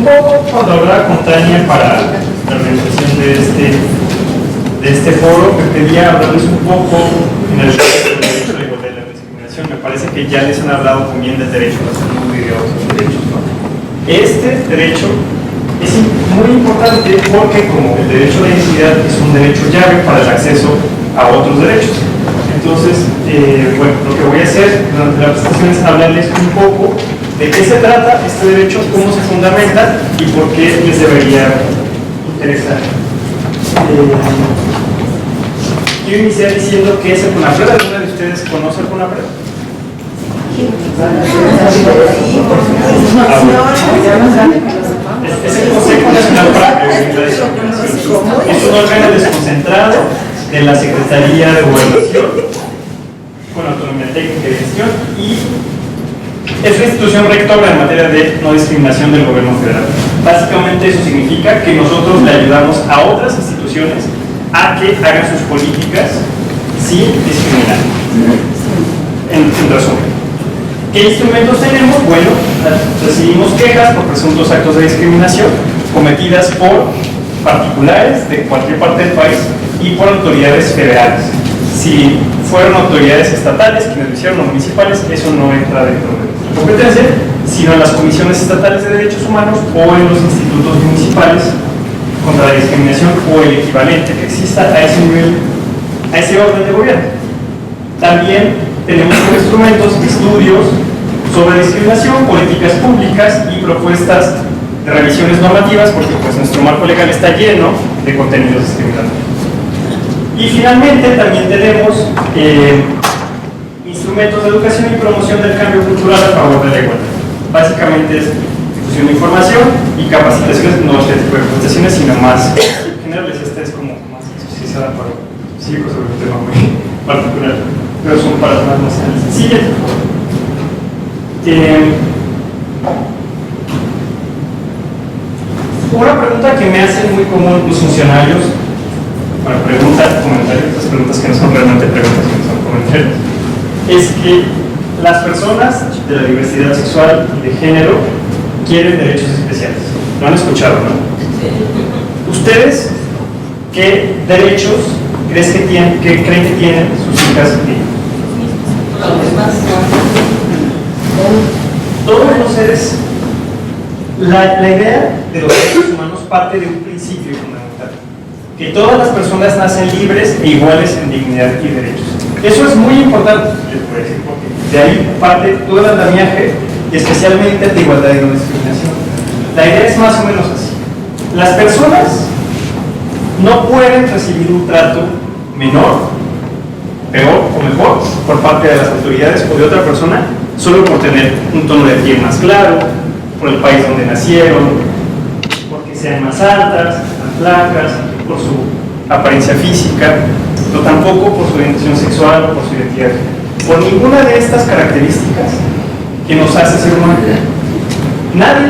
Un poco cuando hablaba con Tania para la organización de este foro, me pedía hablarles un poco en el derecho a la igualdad y la discriminación. Me parece que ya les han hablado también del derecho a la salud y de otros derechos, ¿no? Este derecho es muy importante porque, como el derecho a la identidad es un derecho llave para el acceso a otros derechos. Entonces, bueno, lo que voy a hacer durante la presentación es hablarles un poco de qué se trata este derecho, cómo se fundamenta y por qué les debería interesar. Quiero iniciar diciendo que es el CONAPRED. ¿Alguna de ustedes conoce el CONAPRED? Es el Consejo Nacional para Prevenir la Discriminación. Es un órgano desconcentrado de la Secretaría de Gobernación, con autonomía técnica y gestión, y es la institución rectora en materia de no discriminación del gobierno federal. Básicamente eso significa que nosotros le ayudamos a otras instituciones a que hagan sus políticas sin discriminar. En resumen, ¿qué instrumentos tenemos? Bueno, recibimos quejas por presuntos actos de discriminación cometidas por particulares de cualquier parte del país y por autoridades federales. Si fueron autoridades estatales quienes lo hicieron o municipales, eso no entra dentro de nuestra competencia, sino en las comisiones estatales de derechos humanos o en los institutos municipales contra la discriminación o el equivalente que exista a ese nivel, a ese orden de gobierno. También tenemos como instrumentos estudios sobre discriminación, políticas públicas y propuestas de revisiones normativas, porque pues nuestro marco legal está lleno de contenidos discriminatorios. Y finalmente también tenemos instrumentos de educación y promoción del cambio cultural a favor de la igualdad. Básicamente es difusión de información y capacitaciones, no este tipo de capacitaciones, sino más generales. Esta es como más especializada para chicos sobre un tema muy particular, pero son para temas más sencillas. Una pregunta que me hacen muy común los funcionarios, bueno, preguntas, comentarios, estas preguntas que no son realmente preguntas, sino son comentarios, es que las personas de la diversidad sexual y de género quieren derechos especiales. Lo han escuchado, ¿no? ¿Ustedes qué derechos creen que tienen sus hijas y hijos? Todos los seres. La idea de los derechos humanos parte de un principio fundamental: que todas las personas nacen libres e iguales en dignidad y derechos. Eso es muy importante, les voy a decir, porque de ahí parte todo el andamiaje, especialmente de igualdad y no discriminación. La idea es más o menos así: las personas no pueden recibir un trato menor, peor o mejor por parte de las autoridades o de otra persona solo por tener un tono de piel más claro, por el país donde nacieron, porque sean más altas, más flacas, por su apariencia física, pero tampoco por su orientación sexual o por su identidad. Por ninguna de estas características que nos hace ser humanos. Nadie.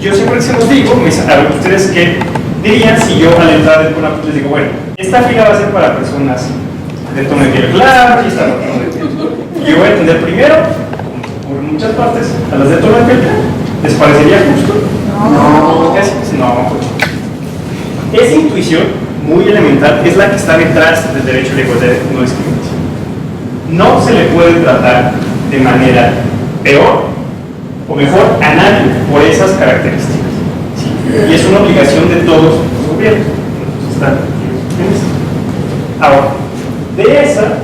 Yo siempre se los digo, me dicen, a ver, ¿ustedes qué dirían si yo al entrar del CONAPRED les digo, bueno, esta fila va a ser para personas de tono de piel claro y esta de tono de piel? Y yo voy a atender primero, por muchas partes, a las de tono de piel claro. ¿Les parecería justo? No. Esa intuición muy elemental es la que está detrás del derecho a la igualdad y no discriminación. No se le puede tratar de manera peor o mejor a nadie por esas características, ¿sí? Y es una obligación de todos los gobiernos. Ahora, de esa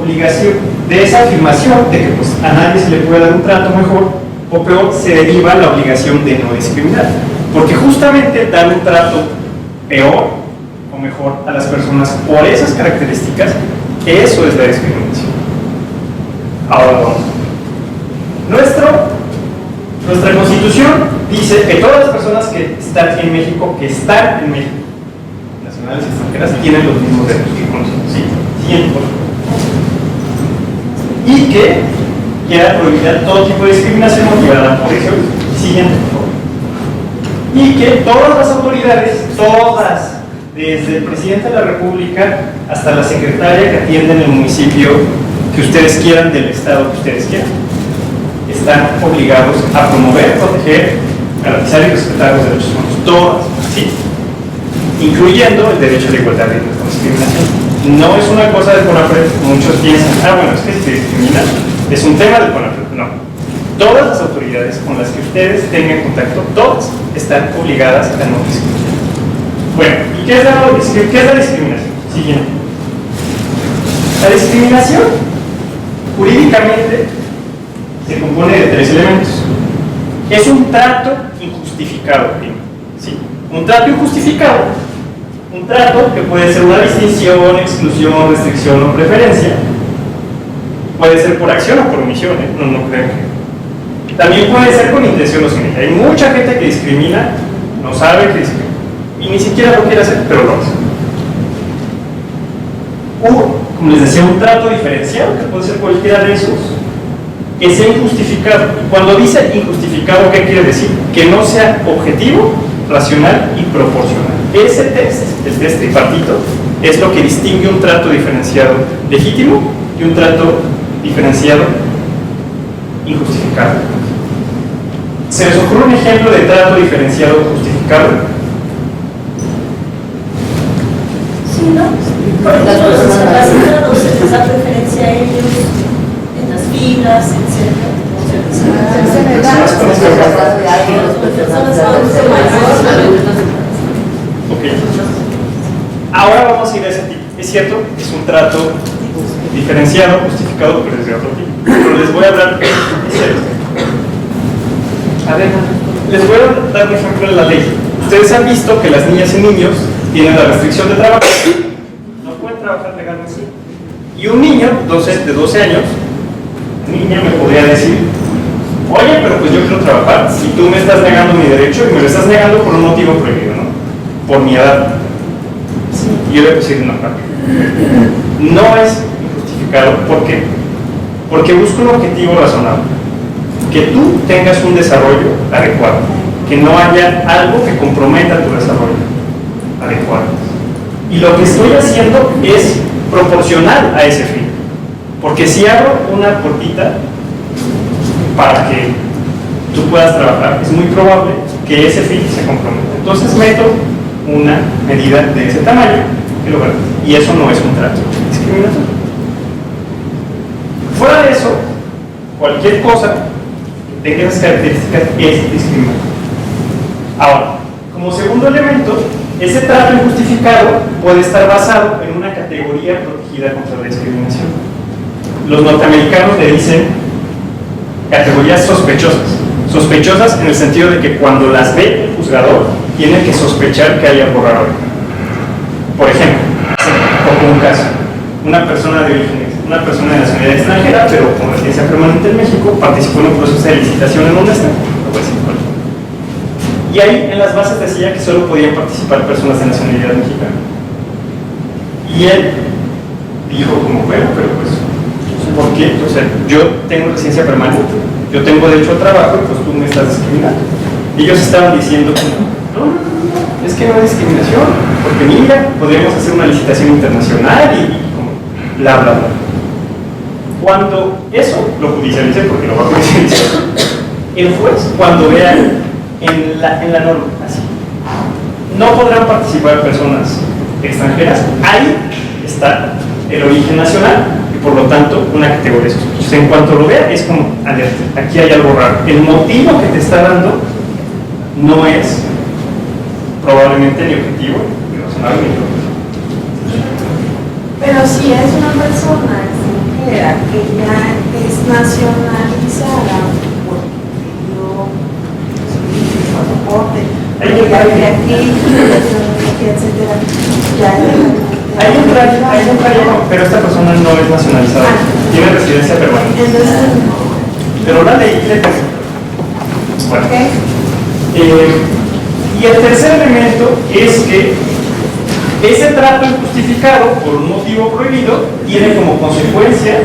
obligación, de esa afirmación de que pues, a nadie se le puede dar un trato mejor o peor, se deriva la obligación de no discriminar, porque justamente dar un trato peor o mejor a las personas por esas características, eso es la discriminación. Ahora vamos. Nuestra Constitución dice que todas las personas que están en México, nacionales y extranjeras, tienen los mismos derechos que nosotros, ¿sí? 100%. Y que queda prohibida todo tipo de discriminación motivada por eso. Siguiente, por favor. Y que todas las autoridades, todas, desde el presidente de la República hasta la secretaria que atiende en el municipio que ustedes quieran, del estado que ustedes quieran, están obligados a promover, proteger, garantizar y respetar los derechos humanos, todas, ¿sí? Incluyendo el derecho a la igualdad y la discriminación. No es una cosa de CONAPRED, muchos piensan, bueno, es que si te discriminan, es un tema de CONAPRED. No. Todas las autoridades con las que ustedes tengan contacto, todas están obligadas a no discriminar. Bueno, ¿y qué es la discriminación? Siguiente. La discriminación, jurídicamente, se compone de 3 elementos. Es un trato injustificado, ¿sí? Un trato injustificado, un trato que puede ser una distinción, exclusión, restricción o preferencia. Puede ser por acción o por omisión, no crean que. También puede ser con intención o sin ella. Hay mucha gente que discrimina, no sabe que discrimina, y ni siquiera lo quiere hacer, pero lo hace. Como les decía, un trato diferenciado, que puede ser cualquiera de esos, que sea injustificado. Cuando dice injustificado, ¿qué quiere decir? Que no sea objetivo, racional y proporcional. Ese test, el test tripartito, es lo que distingue un trato diferenciado legítimo y un trato diferenciado injustificado. ¿Se les ocurre un ejemplo de trato diferenciado justificado? Sí, ¿no? Por ejemplo, los encarcelados se les da preferencia a ellos en las filas, etc. Ok. Ahora vamos a ir a ese tipo. Es cierto, es un trato diferenciado, justificado, pero es de otro tipo. Pero les voy a hablar. Es cierto. A ver, les voy a dar un ejemplo de la ley. Ustedes han visto que las niñas y niños tienen la restricción de trabajo. No pueden trabajar legalmente. Y un niño de 12 años, niña, me podría decir: oye, pero pues yo quiero trabajar. Si tú me estás negando mi derecho y me lo estás negando por un motivo prohibido, ¿no? Por mi edad. Y yo le puedo decir: no es injustificado. ¿Por qué? Porque busca un objetivo razonable. Que tú tengas un desarrollo adecuado. Que no haya algo que comprometa tu desarrollo adecuado. Y lo que estoy haciendo es proporcional a ese fin. Porque si abro una puertita para que tú puedas trabajar, es muy probable que ese fin se comprometa. Entonces meto una medida de ese tamaño que lo garantiza. Y eso no es un trato discriminatorio. Fuera de eso, cualquier cosa que tenga esas características es discriminatoria. Ahora, como segundo elemento, ese trato injustificado puede estar basado en una categoría protegida contra la discriminación. Los norteamericanos le dicen categorías sospechosas. Sospechosas en el sentido de que cuando las ve el juzgador, tiene que sospechar que hay algo raro. Por ejemplo, como un caso, una persona de nacionalidad extranjera, pero con residencia permanente en México, participó en un proceso de licitación en un estado. Y ahí en las bases decía que solo podían participar personas de nacionalidad mexicana. Y él dijo como, bueno, pero pues, ¿por qué? O sea, yo tengo residencia permanente, yo tengo derecho al trabajo y pues tú me estás discriminando. Y ellos estaban diciendo, no, es que no hay discriminación, porque mira, podríamos hacer una licitación internacional y como, bla, bla, bla. Cuando eso lo judicialicé, porque lo va a judicializar, el juez, cuando vea en la norma, así, no podrán participar personas extranjeras, ahí está el origen nacional y por lo tanto una categoría sospechosa. En cuanto lo vea, es como, alerta, aquí hay algo raro. El motivo que te está dando no es probablemente ni objetivo, ni razonable, ni objetivo. Pero si es una persona extranjera que ya es nacionalizada, porque pidió su pasaporte, porque ya vive aquí, etcétera, ya hay un trayecto, pero esta persona no es nacionalizada, tiene residencia permanente. Entonces, pero la ley le permite. Bueno. Y el tercer elemento es que ese trato injustificado por un motivo prohibido tiene como consecuencia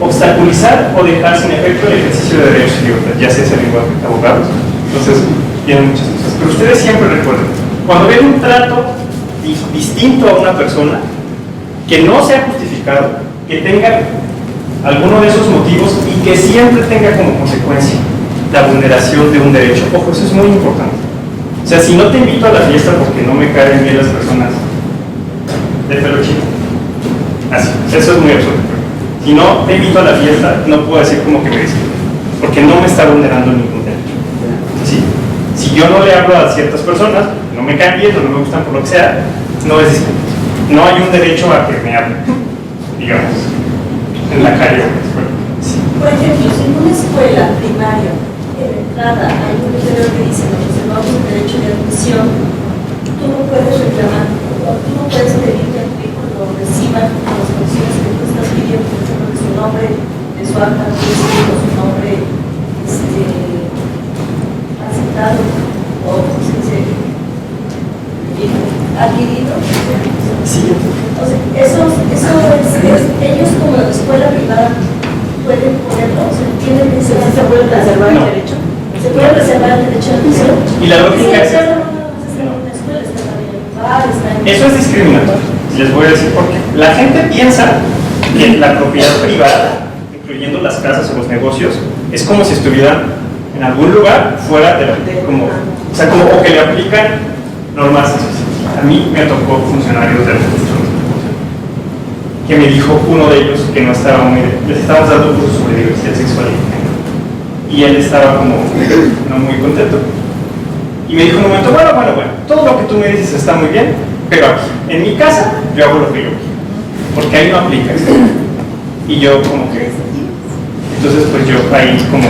obstaculizar o dejar sin efecto el ejercicio de derechos y libertades, ya sea ese lenguaje de abogados. Entonces, tienen muchas cosas. Pero ustedes siempre recuerden, cuando ven un trato distinto a una persona, que no sea justificado, que tenga alguno de esos motivos y que siempre tenga como consecuencia la vulneración de un derecho. Ojo, eso es muy importante. O sea, si no te invito a la fiesta porque no me caen bien las personas de pelo chico, así, eso es muy absurdo. Si no te invito a la fiesta, no puedo decir como que me discrimo, porque no me está vulnerando ningún derecho. ¿Sí? Si yo no le hablo a ciertas personas, no me caen bien o no me gustan por lo que sea, no es discriminación. No hay un derecho a que me hablen, digamos, en la calle o en la escuela. Sí. Por ejemplo, si en una escuela primaria, en la entrada, hay un letrero que dice que reservamos el derecho de admisión, tú no puedes reclamar, o tú no puedes pedir que tu hijo lo reciba con las condiciones que tú estás pidiendo, por ejemplo, que su nombre de su acta turístico, su nombre aceptado, o se dice adquirido. Sí. O sea, ellos como escuela privada pueden ponerlo, o sea, tienen ese, ¿Se puede reservar el derecho? se puede reservar el derecho de admisión. Y la lógica es... Eso es discriminatorio. Les voy a decir por qué. La gente piensa que la propiedad privada, incluyendo las casas o los negocios, es como si estuvieran en algún lugar fuera de la... o sea, como o que le aplican normas específicas. A mí me tocó funcionarios de la administración que me dijo uno de ellos que no estaba muy... les estábamos dando cursos sobre diversidad sexual y él estaba como no muy contento. Y me dijo en un momento, bueno, todo lo que tú me dices está muy bien, pero aquí, en mi casa, yo hago lo que yo quiero, porque ahí no aplica esto. Y yo como que... entonces pues yo ahí como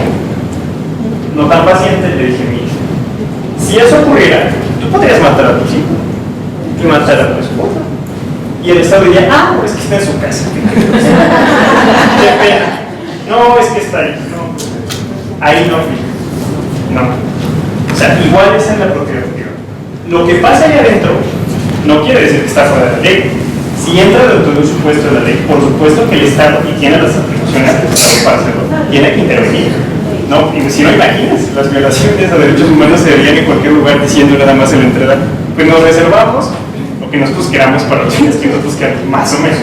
no tan paciente le dije, mira, si eso ocurriera, tú podrías matar a tus hijos y matar a tu esposa. Y el Estado diría, es que está en su casa. Qué pena. No, es que está ahí. No, ahí no aplica. No. O sea, igual es en la propiedad privada. Lo que pasa ahí adentro no quiere decir que está fuera de la ley. Si entra dentro de un supuesto de la ley, por supuesto que el Estado, y tiene las atribuciones del Estado para hacerlo, tiene que intervenir. No, y si no, imaginas, las violaciones a derechos humanos se verían en cualquier lugar diciendo nada más en la entrada, pues nos reservamos lo que nosotros queramos para los fines que nosotros queramos, más o menos.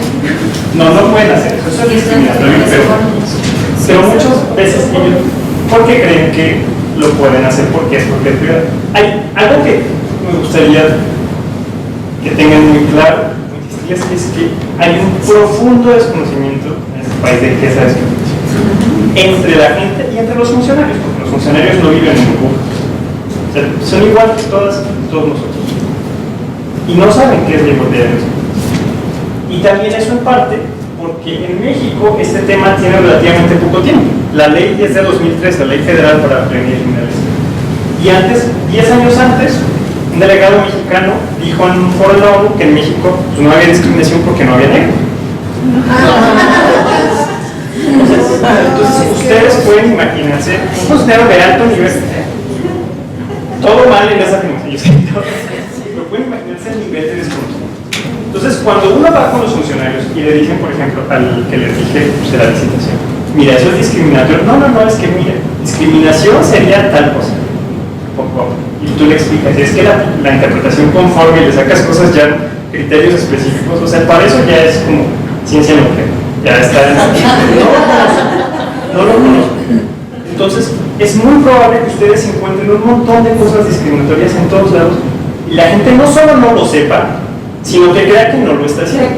No pueden hacer eso, eso es discriminatorio, pero muchas veces ellos, ¿por qué creen que lo pueden hacer? Porque es propiedad privada. Hay algo que me gustaría que tengan muy claro, es que hay un profundo desconocimiento en este país de qué es la discriminación entre la gente y entre los funcionarios, porque los funcionarios no viven en burbujas, o sea, son igual que todos nosotros y no saben qué es la igualdad de los. Y también eso en parte porque en México este tema tiene relativamente poco tiempo. La ley es de 2003, la ley federal para prevenir criminalidad. Y antes, 10 años antes, un delegado mexicano dijo en un foro de la ONU que en México pues, no había discriminación porque no había negros. Entonces ustedes pueden imaginarse un funcionario de alto nivel, todo mal en esa afirmación, pero pueden imaginarse el nivel de desconocimiento. Entonces cuando uno va con los funcionarios y le dicen, por ejemplo, al que les dije pues, de la licitación, mira, eso es discriminatorio, no, es que mira, discriminación sería tal cosa, y tú le explicas, es que la interpretación conforme, le sacas cosas ya, criterios específicos, o sea, para eso ya es como ciencia nuclear. Ya está en no lo conozco. Entonces, es muy probable que ustedes encuentren un montón de cosas discriminatorias en todos lados y la gente no solo no lo sepa, sino que crea que no lo está haciendo.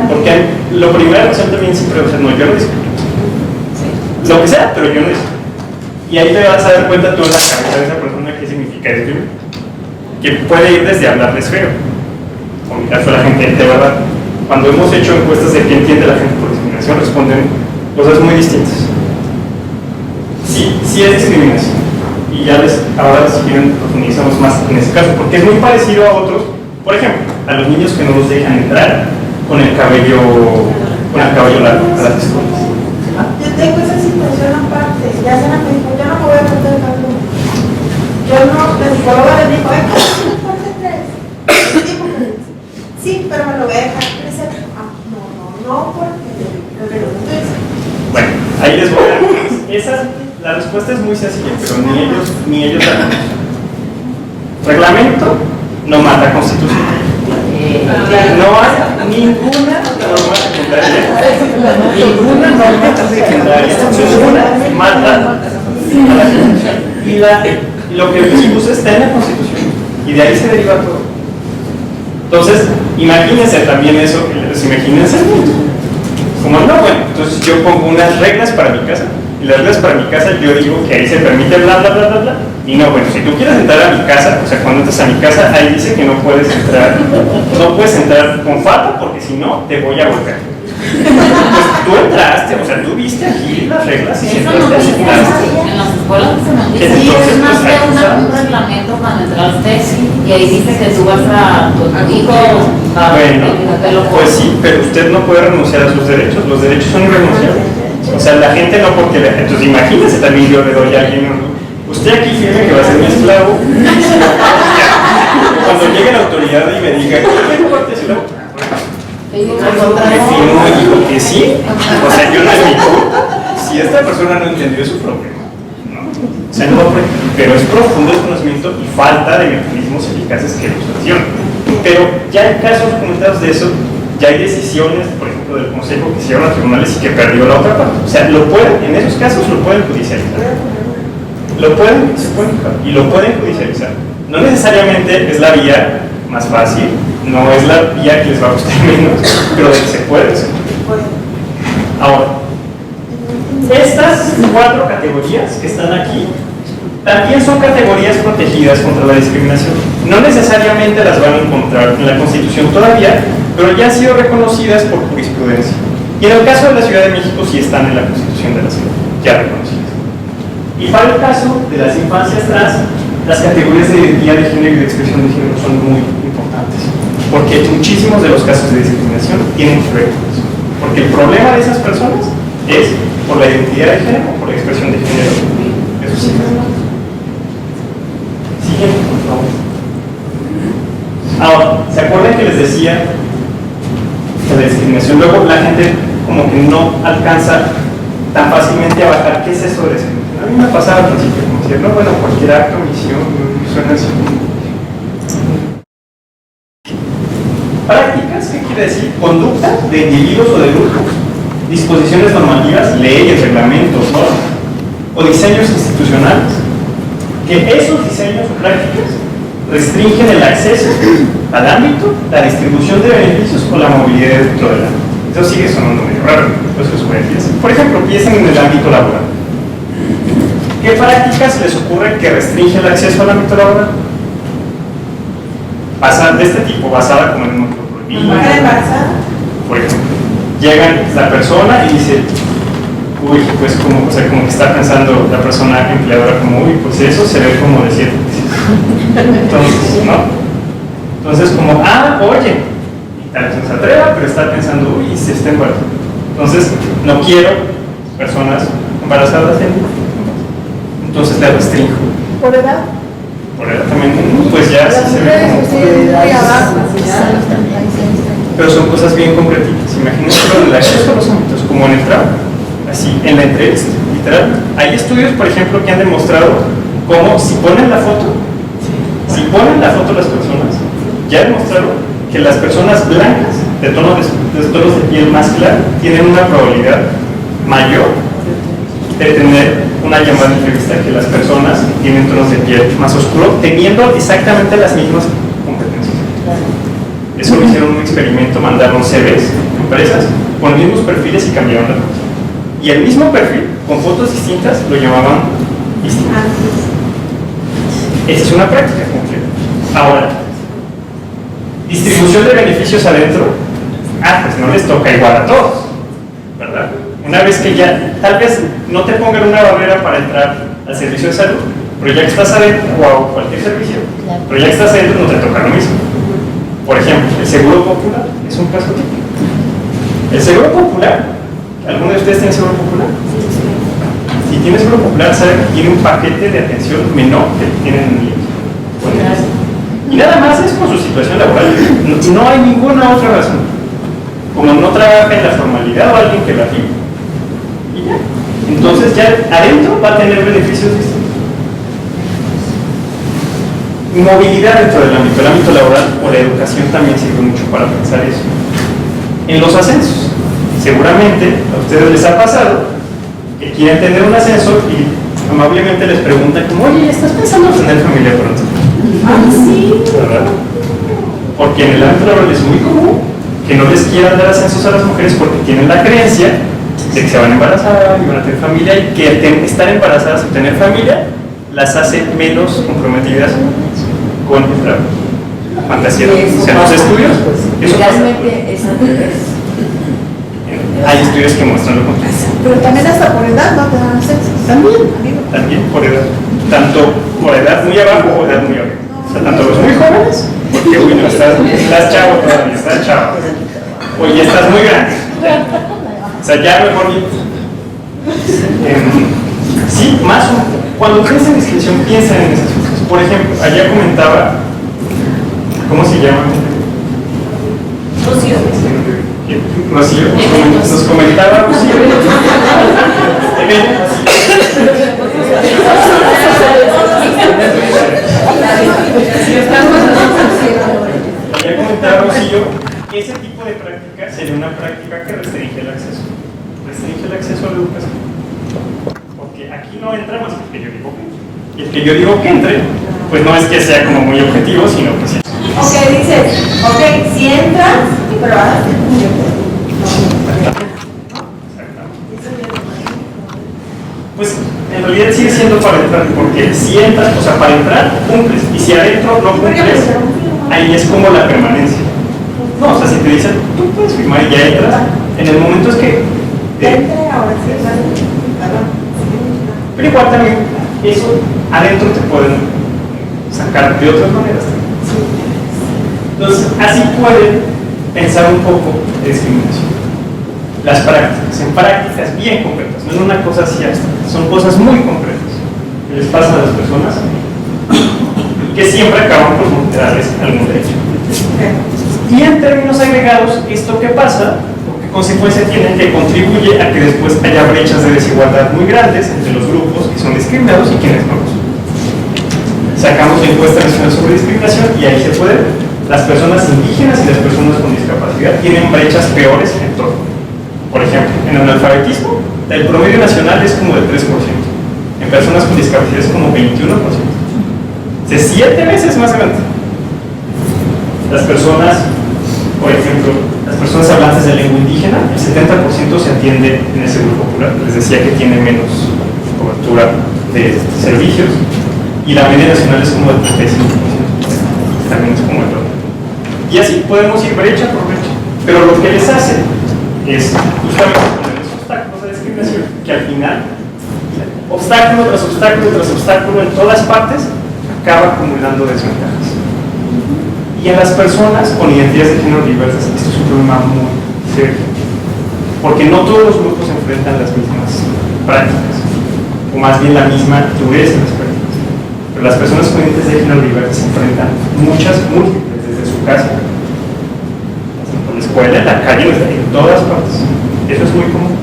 Porque lo primero que también siempre va a ser, no, yo no discrimino. Lo que sea, pero yo no discrimino. Y ahí te vas a dar cuenta tú en la cabeza de esa persona qué significa discriminar. Que puede ir desde hablarles feo, o mirar a la gente de verdad. Cuando hemos hecho encuestas de qué entiende la gente por discriminación, responden cosas muy distintas. Sí es discriminación. Y ya ahora si quieren profundizamos más en ese caso, porque es muy parecido a otros, por ejemplo, a los niños que no los dejan entrar con el cabello largo a las escuelas. Yo tengo esa situación aparte, ya se me dijo, yo no me voy a cortar el cabello. La psicóloga le dijo, sí, pero me lo voy a dejar crecer. No, porque bueno, ahí les voy a dar. La respuesta es muy sencilla, pero ni ellos la conocen. Reglamento no mata constitución. No hay ninguna norma de Ninguna norma secundaria, ninguna mata a la Constitución. Y lo que les puse está en la Constitución. Y de ahí se deriva todo. Entonces, imagínense también eso, imagínense el mundo. Como no, bueno, entonces yo pongo unas reglas para mi casa, y las reglas para mi casa yo digo que ahí se permite bla, bla, bla, bla, bla. Y no, bueno, si tú quieres entrar a mi casa, o sea, cuando entras a mi casa, ahí dice que no puedes entrar con falda porque si no, te voy a golpear. Pues tú entraste, o sea, tú viste aquí las reglas y Eso entraste, no dice, aceptaste. en las escuelas se nos dice, Entonces, es más pues, que ahí un reglamento cuando entraste y ahí dice que tú vas a tu hijo a Bueno, pues sí, pero usted no puede renunciar a sus derechos, los derechos son irrenunciables. O sea, la gente no porque entonces imagínense también yo le doy a alguien, usted aquí firme que va a ser mi esclavo. Cuando llegue la autoridad y me diga, ¿qué parte es esclavo? Me firmo y digo que sí, o sea, yo no es mi culpa. Si esta persona no entendió, es su problema, ¿no? O sea, no, pero es profundo el conocimiento y falta de mecanismos eficaces que lo sancionen. Pero ya hay casos documentados de eso, ya hay decisiones, por ejemplo, del Consejo que se llevan a tribunales y que perdió la otra parte. O sea, lo pueden, en esos casos lo pueden judicializar. Lo pueden, se pueden, y lo pueden judicializar. No necesariamente es la vía más fácil, no es la vía que les va a costar menos, pero se puede hacer. Ahora, estas 4 categorías que están aquí también son categorías protegidas contra la discriminación. No necesariamente las van a encontrar en la Constitución todavía, pero ya han sido reconocidas por jurisprudencia. Y en el caso de la Ciudad de México sí están en la Constitución de la ciudad, ya reconocidas. Y para el caso de las infancias trans, las categorías de identidad de género y de expresión de género son muy importantes, porque muchísimos de los casos de discriminación tienen que ver con eso. Porque el problema de esas personas es por la identidad de género o por la expresión de género. Eso sí. Siguiente, por favor. Ahora, ¿se acuerdan que les decía que la discriminación luego la gente como que no alcanza tan fácilmente a bajar? ¿Qué es eso de discriminación? A mí me pasaba al principio como decir, no, bueno, cualquier acto, misión, suena así. Prácticas, ¿qué quiere decir? Conducta de individuos o de grupos, disposiciones normativas, leyes, reglamentos, normas, o diseños institucionales, que esos diseños o prácticas restringen el acceso al ámbito, la distribución de beneficios o la movilidad dentro del ámbito. Eso sigue sonando medio raro, entonces los voy a decir. Por ejemplo, piensen en el ámbito laboral. ¿Qué prácticas les ocurre que restringen el acceso al ámbito laboral? De este tipo, basada como en un motivo prohibido. Por ejemplo, llega la persona y dice, uy, pues como, o sea, como que está pensando la persona empleadora como, uy, pues eso se ve como decir. Entonces, ¿no? Entonces como, oye, y tal vez no se atreva, pero está pensando, uy, se está embarazada. Entonces, no quiero personas embarazadas entonces le restringo. ¿Por edad? Por edad también, pues ya sí se ve como... Pero son cosas bien concretitas. Imagínense el acceso a los ámbitos, como en el trabajo, así, en la entrevista, literal. Hay estudios, por ejemplo, que han demostrado cómo si ponen la foto las personas, ya demostraron que las personas blancas, de tonos de piel más claro, tienen una probabilidad mayor de tener una llamada de entrevista que las personas que tienen tonos de piel más oscuro, teniendo exactamente las mismas competencias. Eso lo hicieron un experimento, mandaron CVs a empresas con los mismos perfiles y cambiaron la foto. Y el mismo perfil, con fotos distintas, lo llamaban distinto. Esa es una práctica completa. Ahora, distribución de beneficios adentro, pues no les toca igual a todos, ¿verdad? Una vez que ya, tal vez no te pongan una barrera para entrar al servicio de salud, pero ya que estás adentro, o a cualquier servicio, pero ya que estás adentro no te toca lo mismo. Por ejemplo, el seguro popular es un caso típico. El seguro popular, ¿alguno de ustedes tiene seguro popular? Si tiene seguro popular, saben que tiene un paquete de atención menor que el que tienen en el IMSS. Y nada más es por su situación laboral. No hay ninguna otra razón. Como no trabaja en la formalidad o alguien que la firme. Y ya. Entonces ya adentro va a tener beneficios distintos. Movilidad dentro del ámbito. El ámbito laboral o la educación también sirve mucho para pensar eso. En los ascensos. Seguramente a ustedes les ha pasado que quieren tener un ascenso y amablemente les preguntan como, oye, ¿estás pensando en tener familia pronto? Sí. ¿Verdad? Porque en el ámbito laboral es muy común que no les quieran dar ascensos a las mujeres porque tienen la creencia de que se van a embarazar y van a tener familia, y que estar embarazadas y tener familia las hace menos comprometidas con la fantasía. O sea, los estudios, eso pasa. Realmente es al revés. Hay estudios que muestran lo contrario. Pero también hasta por edad no te dan ascensos. También por edad. Tanto por edad muy abajo o edad muy arriba. O sea, tanto los muy jóvenes, porque uy, no, estás chavo todavía, estás chavo. Oye, estás muy grande. O sea, ya mejor ni. Sí, más o menos. Cuando piensan en inscripción, piensan en esas cosas. Por ejemplo, allá comentaba, ¿cómo se llama? Rocío. Rocío, nos comentaba Rocío. Ya comentaba Rocío que ese tipo de práctica sería una práctica que restringe el acceso. Restringe el acceso a la educación. Porque aquí no entra más que el que yo digo que entre. Y el que yo digo que entre, pues no es que sea como muy objetivo, sino que sí. Ok, dices, ok, si entras, pero ahora te Pues en realidad sigue siendo para entrar, porque si entras, o sea, para entrar cumples, y si adentro no cumples, ahí es como la permanencia. No, o sea, si te dicen, tú puedes firmar y ya entras, en el momento es que. ahora sí, Pero igual también, eso adentro te pueden sacar de otras maneras. Entonces, así pueden pensar un poco de discriminación. Las prácticas, en prácticas bien concretas, no es una cosa así abstracta, son cosas muy concretas que les pasan a las personas y que siempre acaban por no darles algún derecho. Y en términos agregados, ¿esto qué pasa? ¿Qué consecuencia tiene? Que contribuye a que después haya brechas de desigualdad muy grandes entre los grupos que son discriminados y quienes no lo son. Sacamos la encuesta nacional sobre discriminación y ahí se puede ver. Las personas indígenas y las personas con discapacidad tienen brechas peores en todo. Por ejemplo, en el analfabetismo, el promedio nacional es como del 3%. En personas con discapacidad es como 21%. Es 7 veces más grande. Las personas, por ejemplo, las personas hablantes de lengua indígena, el 70% se atiende en ese grupo popular. Les decía que tiene menos cobertura de servicios. Y la media nacional es como del 35%. También es como el doble. Y así podemos ir brecha por brecha. Pero lo que les hace es justamente poner esos obstáculos de discriminación que al final, obstáculo tras obstáculo tras obstáculo en todas partes, acaba acumulando desventajas. Y en las personas con identidades de género diversas, esto es un problema muy serio. Porque no todos los grupos enfrentan las mismas prácticas, o más bien la misma dureza en las prácticas. Pero las personas con identidades de género diversas se enfrentan múltiples, desde su casa, en la escuela, en la calle, en todas partes. Eso es muy común.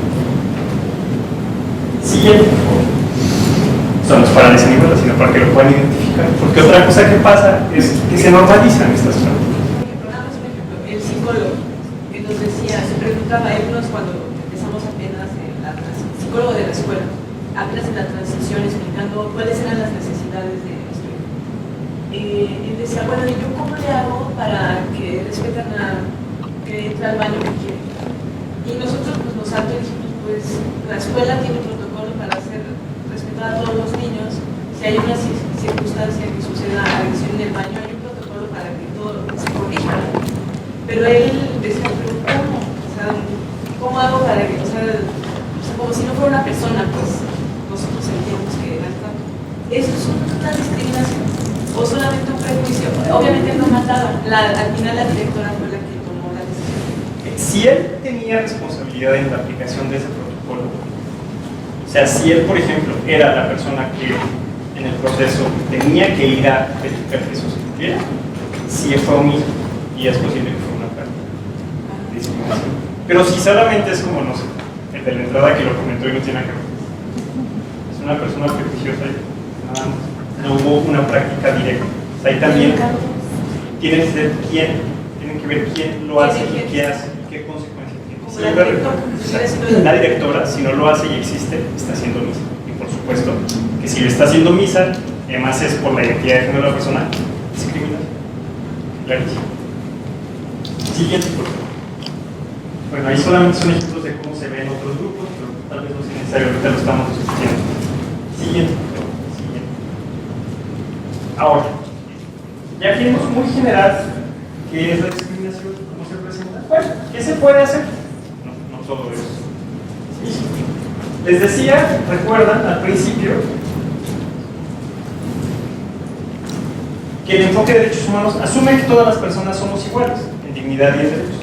Siguiente, por favor. O sea, no es para desanimarlo, sino para que lo puedan identificar. Porque otra cosa que pasa es que se normalizan estas prácticas. El psicólogo que nos decía, se preguntaba a él cuando empezamos apenas psicólogo de la escuela, apenas en la transición, explicando cuáles eran las necesidades de nuestro hijo. Él decía, bueno, ¿y yo cómo le hago para que respetan a que entra al baño que quiere? Y nosotros pues nos saltó y dijimos, pues la escuela tiene un protocolo para hacer respetar a todos los niños. Si hay una circunstancia que suceda agresión en el baño, hay un protocolo para que todo se corrija. Pero él decía, pero ¿cómo? O sea, ¿cómo hago para que, o sea, como si no fuera una persona, pues nosotros sentimos que era tanto? ¿Eso es una discriminación? ¿O solamente un prejuicio? Obviamente no mataba. Al final la directora fue la que tomó la decisión. Si él tenía responsabilidad en la aplicación de ese protocolo, o sea, si él, por ejemplo, era la persona que en el proceso tenía que ir a verificar que eso se cumpliera, si fue omiso, y es posible que fue una práctica de discriminación. Pero si solamente es como, no sé, el de la entrada que lo comentó y no tiene nada que ver, es una persona prejuiciosa y nada más, no hubo una práctica directa. O sea, ahí también tienen que ver quién lo hace y qué hace y qué consecuencias tiene. O la directora, estuviera haciendo La directora, si no lo hace y existe, está haciendo misa. Y por supuesto que si le está haciendo misa, además es por la identidad de género de la persona, es criminal. Clarísimo. Siguiente, por favor. Bueno, ahí solamente son ejemplos de cómo se ve en otros grupos, pero tal vez no sea necesario, ahorita lo estamos discutiendo. Siguiente, por favor. Siguiente. Ahora, ya vimos muy general qué es la discriminación, cómo se presenta. Bueno, ¿qué se puede hacer? No todo eso. Sí. Les decía, recuerdan al principio, que el enfoque de derechos humanos asume que todas las personas somos iguales en dignidad y en derechos.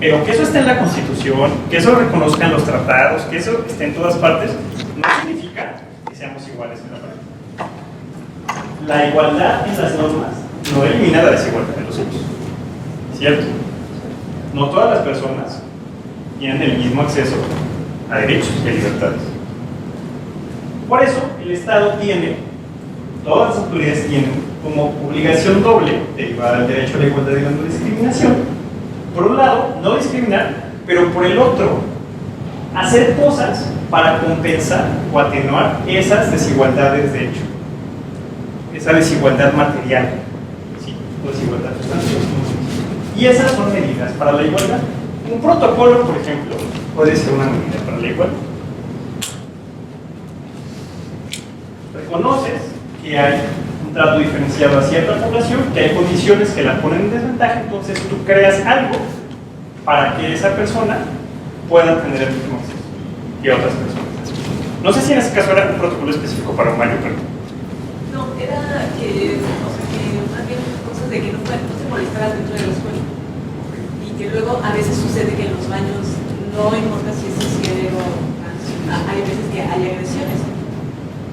Pero que eso esté en la Constitución, que eso lo reconozcan los tratados, que eso esté en todas partes, no significa que seamos iguales en la práctica. La igualdad en las normas no elimina la desigualdad en los hechos. ¿Cierto? No todas las personas tienen el mismo acceso a derechos y a libertades. Por eso, el Estado tiene, todas las autoridades tienen como obligación doble, derivada del derecho a la igualdad y la no discriminación, por un lado, no discriminar, pero por el otro, hacer cosas para compensar o atenuar esas desigualdades de hecho, esa desigualdad material, ¿sí? O desigualdad sustancial. Y esas son medidas para la igualdad. Un protocolo, por ejemplo, puede ser una medida para la igualdad. Reconoces que hay un trato diferenciado a cierta población, que hay condiciones que la ponen en desventaja, entonces tú creas algo para que esa persona pueda tener el mismo acceso que otras personas. No sé si en ese caso era un protocolo específico para un baño, pero... No, era que, o sea, que más bien cosas de que no se molestaran dentro de la escuela. Y que luego a veces sucede que en los baños, no importa si es género o trans, hay veces que hay agresiones.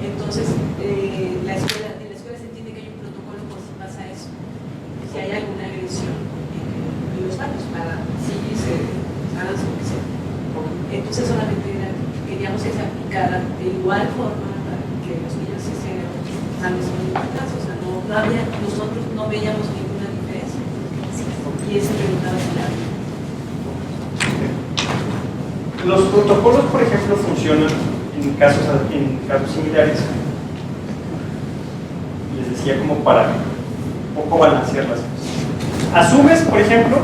Entonces, en la escuela se entiende que hay un protocolo por si pasa eso, si hay alguna agresión en los baños, para si se hagan su juicio. Entonces solamente queríamos que se aplicara de igual forma para que los niños se sean a los mismos, o sea, nosotros no veíamos ninguna diferencia. Y eso preguntaba si la... Los protocolos, por ejemplo, funcionan en casos similares. Les decía, como para un poco balancear las cosas. Asumes, por ejemplo,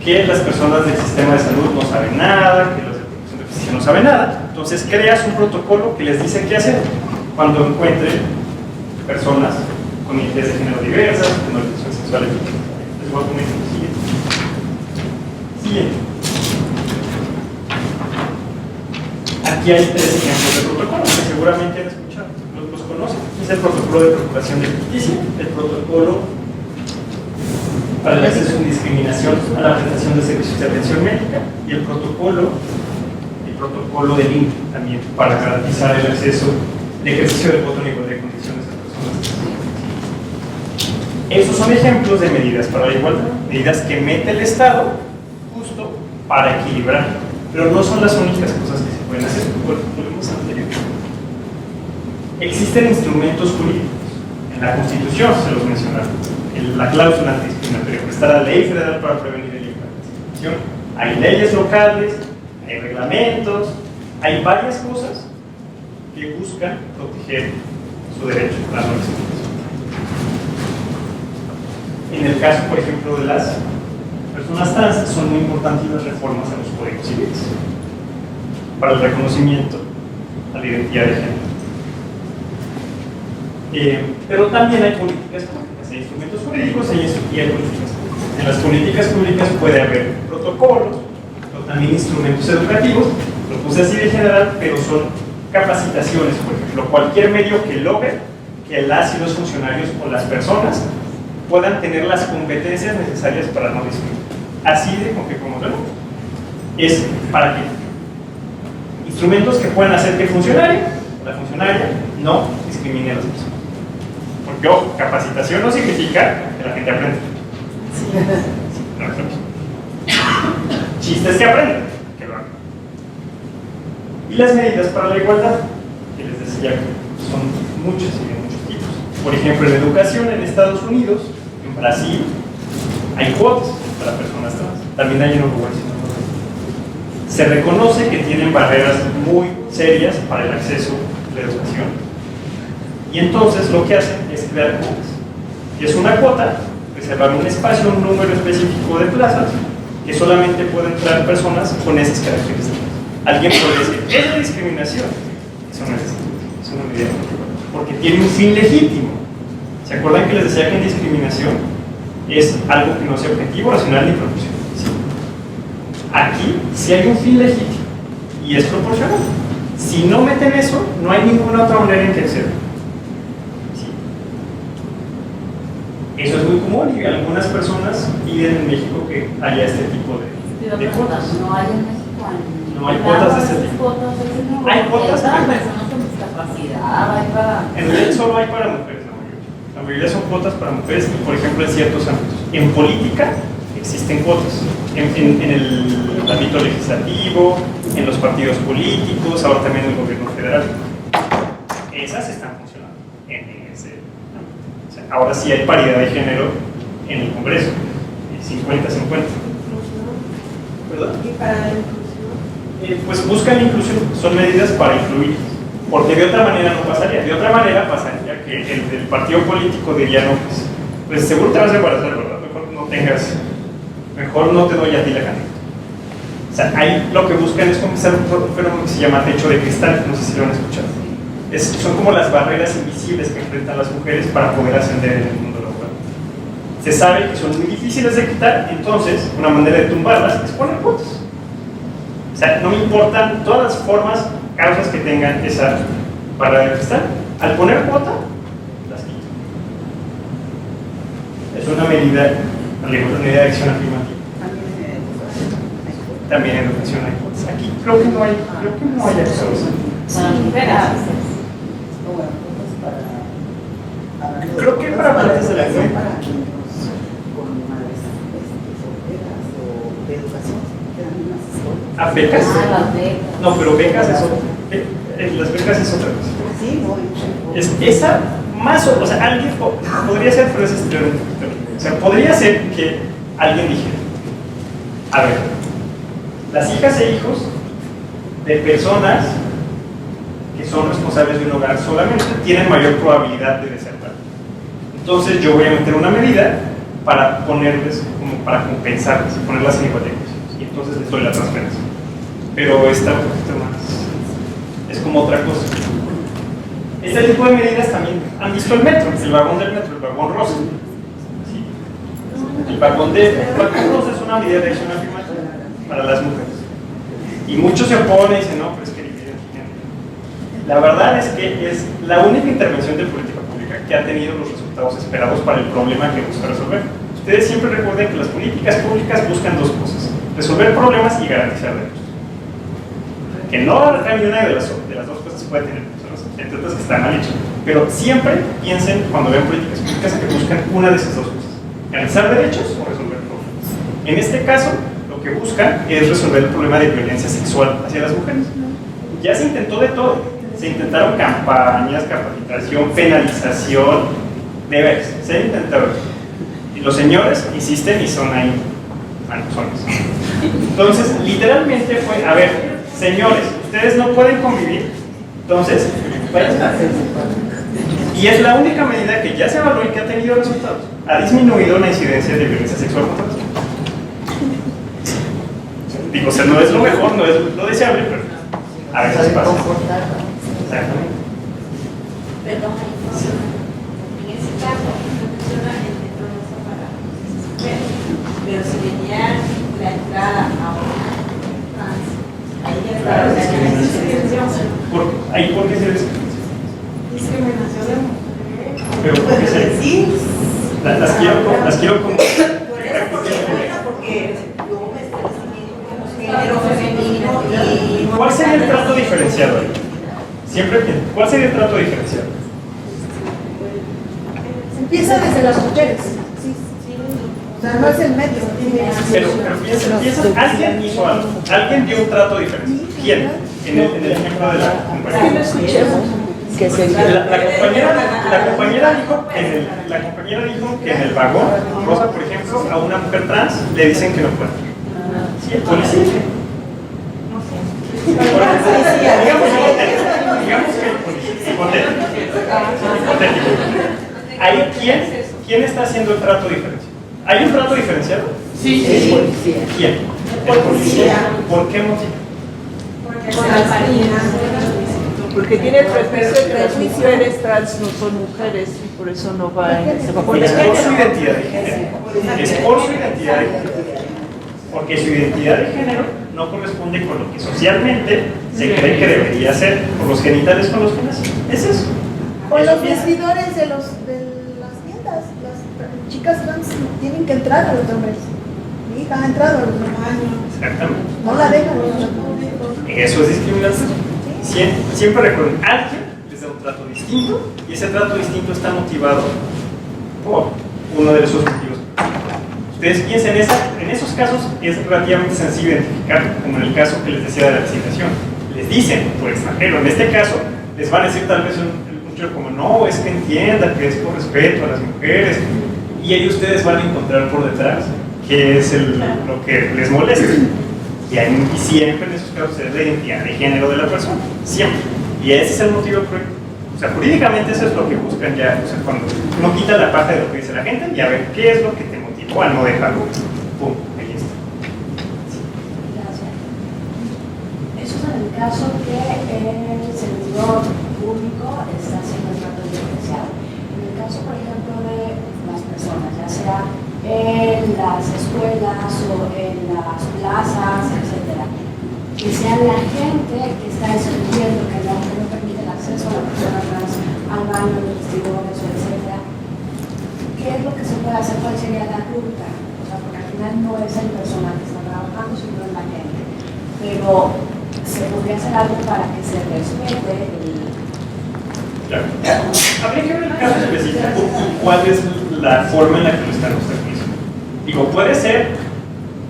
que las personas del sistema de salud no saben nada, que los de protección de justicia no saben nada, entonces creas un protocolo que les dice qué hacer cuando encuentren personas con identidades de género diversas, con orientación sexual. Les voy a poner el siguiente. Aquí hay 3 ejemplos de protocolos que seguramente han escuchado, los conocen. Es el protocolo de procuración de justicia, el protocolo para el acceso sin discriminación a la prestación de servicios de atención médica y el protocolo del INE también para garantizar el acceso de ejercicio del voto en igualdad de condiciones a personas. Esos son ejemplos de medidas para la igualdad, medidas que mete el Estado justo para equilibrar, pero no son las únicas cosas que se pueden hacer. Volvemos al anterior. Existen instrumentos jurídicos en la Constitución, se los mencionaron, en la cláusula antidiscriminatoria, está la Ley Federal para prevenir el delito de discriminación, hay leyes locales, hay reglamentos, hay varias cosas que buscan proteger su derecho a la no discriminación. En el caso, por ejemplo, de las personas trans, son muy importantes las reformas a los códigos civiles para el reconocimiento a la identidad de género. Pero también hay políticas públicas, hay instrumentos jurídicos y hay políticas públicas. En las políticas públicas puede haber protocolos, pero también instrumentos educativos, lo puse así de general, pero son capacitaciones, por ejemplo, cualquier medio que logre que las y los funcionarios o las personas puedan tener las competencias necesarias para no discriminar. Así de como ¿no? Es para que instrumentos que puedan hacer que el funcionario o la funcionaria no discrimine a las personas. Porque, ojo, capacitación no significa que la gente aprenda. No, chistes que aprenden, que lo hagan. Y las medidas para la igualdad, que les decía que son muchas y de muchos tipos. Por ejemplo, en educación en Estados Unidos, en Brasil, hay cuotas para personas trans. También hay en Uruguay. Se reconoce que tienen barreras muy serias para el acceso a la educación. Y entonces lo que hacen es crear cuotas. Y es una cuota, reservar un espacio, un número específico de plazas, que solamente pueden entrar personas con esas características. Alguien puede decir, ¿es la discriminación? Eso no es una medida, porque tiene un fin legítimo. ¿Se acuerdan que les decía que en discriminación es algo que no sea objetivo, racional ni proporcional? Sí. Aquí sí hay un fin legítimo y es proporcional. Si no meten eso, no hay ninguna otra manera en que hacerlo. ¿Sí? Eso es muy común y algunas personas piden en México que haya este tipo de cuotas. No hay en México. No hay cuotas de este tipo. Hay cuotas para para personas con discapacidad, hay para... En realidad solo hay para mujeres, la mayoría son cuotas para mujeres y, por ejemplo, en ciertos ámbitos. En política existen cuotas, en el ámbito legislativo, en los partidos políticos, ahora también en el gobierno federal. Esas están funcionando en ese ámbito. O sea, ahora sí hay paridad de género en el Congreso, 50-50. ¿Verdad? ¿Y para la inclusión? Pues buscan inclusión, son medidas para incluir, porque de otra manera no pasaría. De otra manera pasaría que el partido político diría, no, pues seguro te vas a embarazar, ¿verdad? Mejor no te doy a ti la candidatura. O sea, ahí lo que buscan es comenzar un fenómeno que se llama techo de cristal, no sé si lo han escuchado. Son como las barreras invisibles que enfrentan las mujeres para poder ascender en el mundo laboral. Se sabe que son muy difíciles de quitar, entonces una manera de tumbarlas es poner cuotas. O sea, no me importan todas las formas, causas que tengan esa barrera de cristal. Al poner cuota, las quito. Es una medida de acción afirmativa. También en educación hay cuotas. Aquí creo que no hay acceso. Para mujeres. Creo que para partes de la acción. ¿A becas? Las becas. No, pero becas es otra. Las becas es otra cosa. Sí, Es esa más o sea, alguien podría ser, pero es estereotipo. O sea, podría ser que alguien dijera, a ver, las hijas e hijos de personas que son responsables de un hogar solamente tienen mayor probabilidad de desertar. Entonces yo voy a meter una medida para ponerles, como para compensarles y ponerlas en igualdad de condiciones. Y entonces les doy la transferencia. Pero está un poquito más, es como otra cosa. Este tipo de medidas también han visto el metro, el vagón del metro, el vagón rosa. ¿Sí? El vagón rosa es una medida de acción afirmativa para las mujeres. Y muchos se oponen y dicen, no, pero es que dividen género. La verdad es que es la única intervención de política pública que ha tenido los resultados esperados para el problema que busca resolver. Ustedes siempre recuerden que las políticas públicas buscan dos cosas: resolver problemas y garantizar derechos. Que no ni una de las dos cosas puede tener, entre otras que están mal hechas. Pero siempre piensen, cuando vean políticas públicas, que buscan una de esas dos cosas: garantizar derechos o resolver problemas. En este caso, lo que buscan es resolver el problema de violencia sexual hacia las mujeres. Ya se intentó de todo. Se intentaron campañas, capacitación, penalización, deberes. Se intentaron. Y los señores insisten y son ahí manzones. Entonces, literalmente fue, a ver, señores, ustedes no pueden convivir. Entonces, y es la única medida que ya se evaluó y que ha tenido resultados. Ha disminuido la incidencia de violencia sexual contra las mujeres. Digo, o sea, no es lo mejor, no es lo deseable, pero a veces pasa. Exactamente. Perdón, en ese caso, no funciona el metro rosa para mujeres, pero si venía la entrada a una trans, ahí ya está, o sea, ya hay discriminación. ¿Por qué se discrimina? discriminación de mujeres. Pero ¿por qué se Sí. las quiero como... Por eso, porque yo me estoy definiendo como género femenino y... ¿Cuál sería el trato diferenciado ahí? Siempre pienso, ¿cuál sería el trato diferenciado? Se empieza desde las mujeres. Sí. O sea, no es el medio. Pero piensa, alguien hizo algo, alguien dio un trato diferente. ¿Quién? En el ejemplo de la compañera. La compañera dijo que en el vagón rosa, por ejemplo, a una mujer trans le dicen que no puede. Sí, el policía. Digamos que hipotético. Ahí, ¿quién está haciendo el trato diferenciado? ¿Hay un trato diferenciado? Sí. ¿Quién? El policía. ¿Por qué motivo? Porque tiene el prejuicio que las mujeres trans no son mujeres y por eso no va en ese papel. Es por su identidad de género. Es por su identidad de género. Porque su identidad de género no corresponde con lo que socialmente se cree que debería ser, por los genitales con los que nació. Es eso. O los vestidores de las tiendas. Las chicas trans tienen que entrar a los hombres. Mi hija ha entrado a los hombres. Exactamente. No la dejan. Eso es discriminación. Siempre recuerden, alguien les da un trato distinto y ese trato distinto está motivado por uno de esos motivos. Ustedes piensen, en esos casos es relativamente sencillo identificar, como en el caso que les decía de la designación. Les dicen por extranjero, en este caso les van a decir tal vez mucho como no, es que entienda que es por respeto a las mujeres, y ahí ustedes van a encontrar por detrás que es lo que les molesta. Y siempre en esos casos es la identidad de género de la persona, siempre. Y ese es el motivo correcto. O sea, jurídicamente eso es lo que buscan ya, o sea, cuando uno quita la paja de lo que dice la gente y a ver qué es lo que te motivó a no dejarlo. Pum, ahí está. Sí. Gracias. Eso es en el caso que el servidor público está haciendo el trato diferenciado. En el caso, por ejemplo, de las personas, ya sea en las escuelas o en las plazas, etcétera, que sea la gente que está excluyendo, que no permite el acceso a la persona trans al baño, los vestidores, etcétera. ¿Qué es lo que se puede hacer? ¿Cuál sería la ruta? O sea, porque al final no es el personal que está trabajando, sino es la gente. Pero se podría hacer algo para que se respete el... Claro. Habría que ver el caso específico y cuál es la forma en la que lo están observando. Digo, puede ser,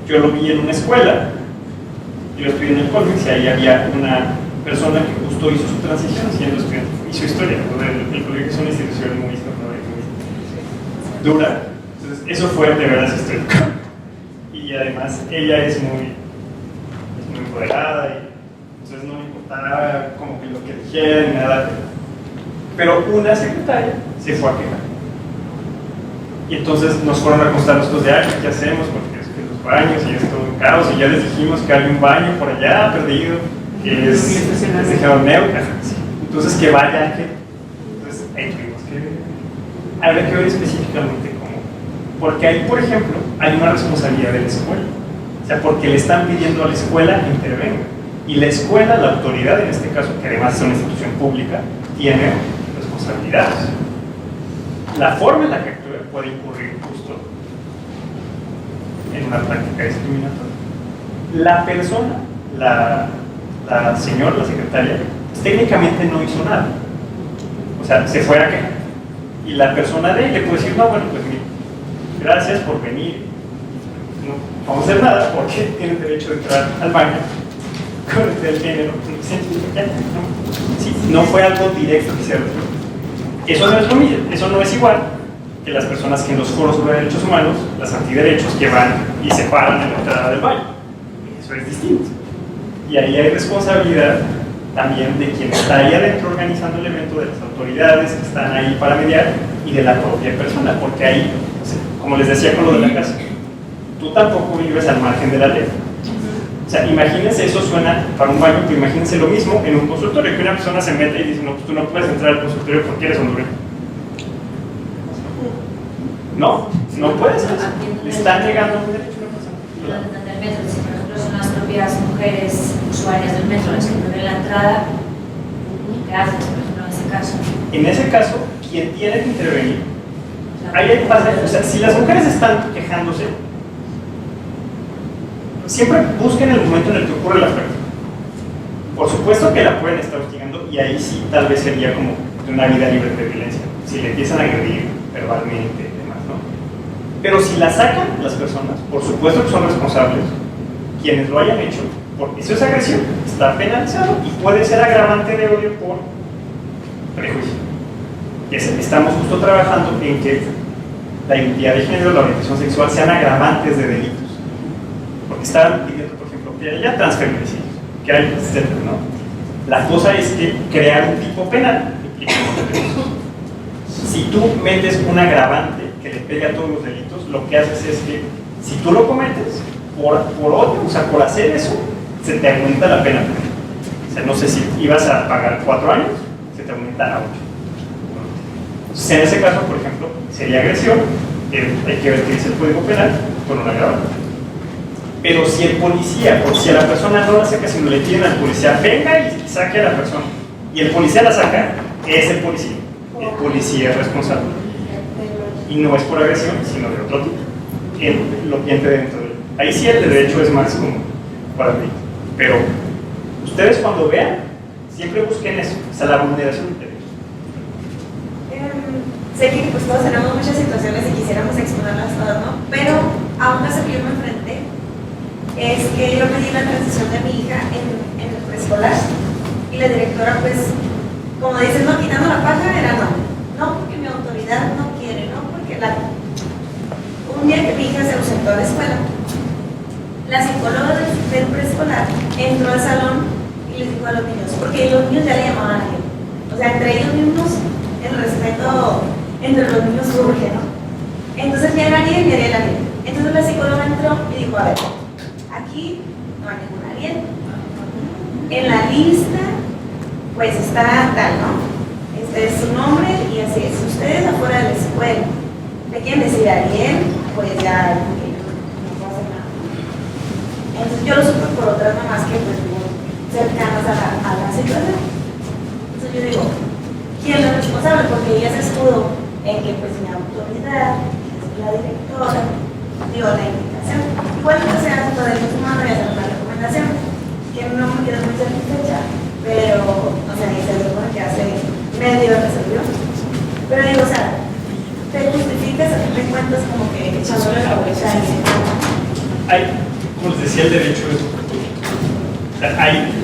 yo lo vi en una escuela, yo estudié en el Colmex y ahí había una persona que justo hizo su transición siendo estudiante, hizo historia, el colegio es una institución muy dura, entonces eso fue de veras histórico. Y además ella es muy empoderada y entonces no le importaba como que lo que dijera ni nada, pero una secretaria se fue a quejar. Y entonces nos fueron a constar nosotros de, ¿qué hacemos? Porque es que los baños y es todo un caos, y ya les dijimos que hay un baño por allá perdido, que es dejaron neutra. Entonces que vaya, entonces ahí tuvimos que ver. Habría que ver específicamente cómo. Porque ahí, por ejemplo, hay una responsabilidad de la escuela. O sea, porque le están pidiendo a la escuela que intervenga. Y la escuela, la autoridad en este caso, que además es una institución pública, tiene responsabilidades. La forma en la que puede incurrir justo en una práctica discriminatoria. La persona, la señora, la secretaria, pues, técnicamente no hizo nada. O sea, se fue a quejar. Y la persona de él le puede decir, no, bueno, pues mira, gracias por venir. No vamos a hacer nada porque tienen derecho de entrar al baño con el género. Sí, no fue algo directo que se resolvió. Eso no es lo mismo, eso no es igual que las personas que en los foros sobre derechos humanos, las antiderechos, que van y se paran en la entrada del baño. Eso es distinto. Y ahí hay responsabilidad también de quien está ahí adentro organizando el evento, de las autoridades que están ahí para mediar y de la propia persona, porque ahí, como les decía con lo de la casa, tú tampoco vives al margen de la ley. O sea, imagínense, eso suena para un baño, pero imagínense lo mismo en un consultorio, que una persona se mete y dice, no, pues tú no puedes entrar al consultorio porque eres hondureño. No, no puedes. Le están negando un derecho a una persona. Del metro, si por ejemplo son las propias mujeres usuarias del metro las que ponen la entrada, ¿qué haces, por ejemplo, en ese caso? En ese caso, quien tiene que intervenir, ahí hay pasa, o sea, si las mujeres están quejándose, siempre busquen el momento en el que ocurre la pérdida. Por supuesto que la pueden estar hostigando y ahí sí tal vez sería como una vida libre de violencia, si le empiezan a agredir verbalmente y demás, ¿no? Pero si la sacan las personas, por supuesto que son responsables quienes lo hayan hecho, porque eso es agresión, está penalizado y puede ser agravante de odio por prejuicio. Estamos justo trabajando en que la identidad de género, la orientación sexual sean agravantes de delitos, porque estaban pidiendo, por ejemplo, que haya transfeminicidios, que hay, etcétera, ¿no? La cosa es que crear un tipo penal implica muchos delitos. Si tú metes un agravante que le pegue a todos los delitos, lo que haces es que si tú lo cometes por odio, o sea, por hacer eso, se te aumenta la pena. O sea, no sé si ibas a pagar 4 años, se te aumenta a 8. Entonces, en ese caso, por ejemplo, sería agresión, hay que ver qué dice el Código Penal con un agravante. Pero si el policía, o si a la persona no la saca, sino le piden al policía, venga y saque a la persona, y el policía la saca, es el policía. El policía es responsable. Y no es por agresión, sino de otro tipo. Él lo pierde dentro de él. Ahí sí el derecho es más como para mí. Pero ustedes cuando vean, siempre busquen eso, o sea, la vulneración del derecho. Sé que pues todos tenemos muchas situaciones y quisiéramos exponerlas todas, ¿no? Pero a un caso que yo me enfrenté es que yo pedí la transición de mi hija en el preescolar y la directora pues, como dicen, no, quitando la paja era no porque mi autoridad no quiere, no porque un día que mi hija se ausentó de la escuela, la psicóloga del preescolar entró al salón y les dijo a los niños, porque los niños ya le llamaban a él, o sea, entre ellos mismos el respeto entre los niños surge, ¿no? Entonces llega Ariel y Ariel. Entonces la psicóloga entró y dijo, a ver, aquí no hay ningún Ariel. En la lista, pues está tal, ¿no? Este es su nombre y así es. Ustedes afuera de la escuela le quieren decir Ariel, pues ya no pasa nada. Entonces yo lo supe por otras mamás que pues cercanas a la situación. Entonces yo digo, ¿quién es el responsable? Porque ella se escudó en que pues mi autoridad, la directora, dio la indicación. Igual que sea por derechos humanos y hacer una recomendación, que no me queda muy satisfecha, pero, o sea, ni se supone que hace medio resolvió. Pero digo, o sea, te justificas, te cuentas como que echándole la vuelta a alguien. Hay, como les decía, el derecho es oportuno. O sea, hay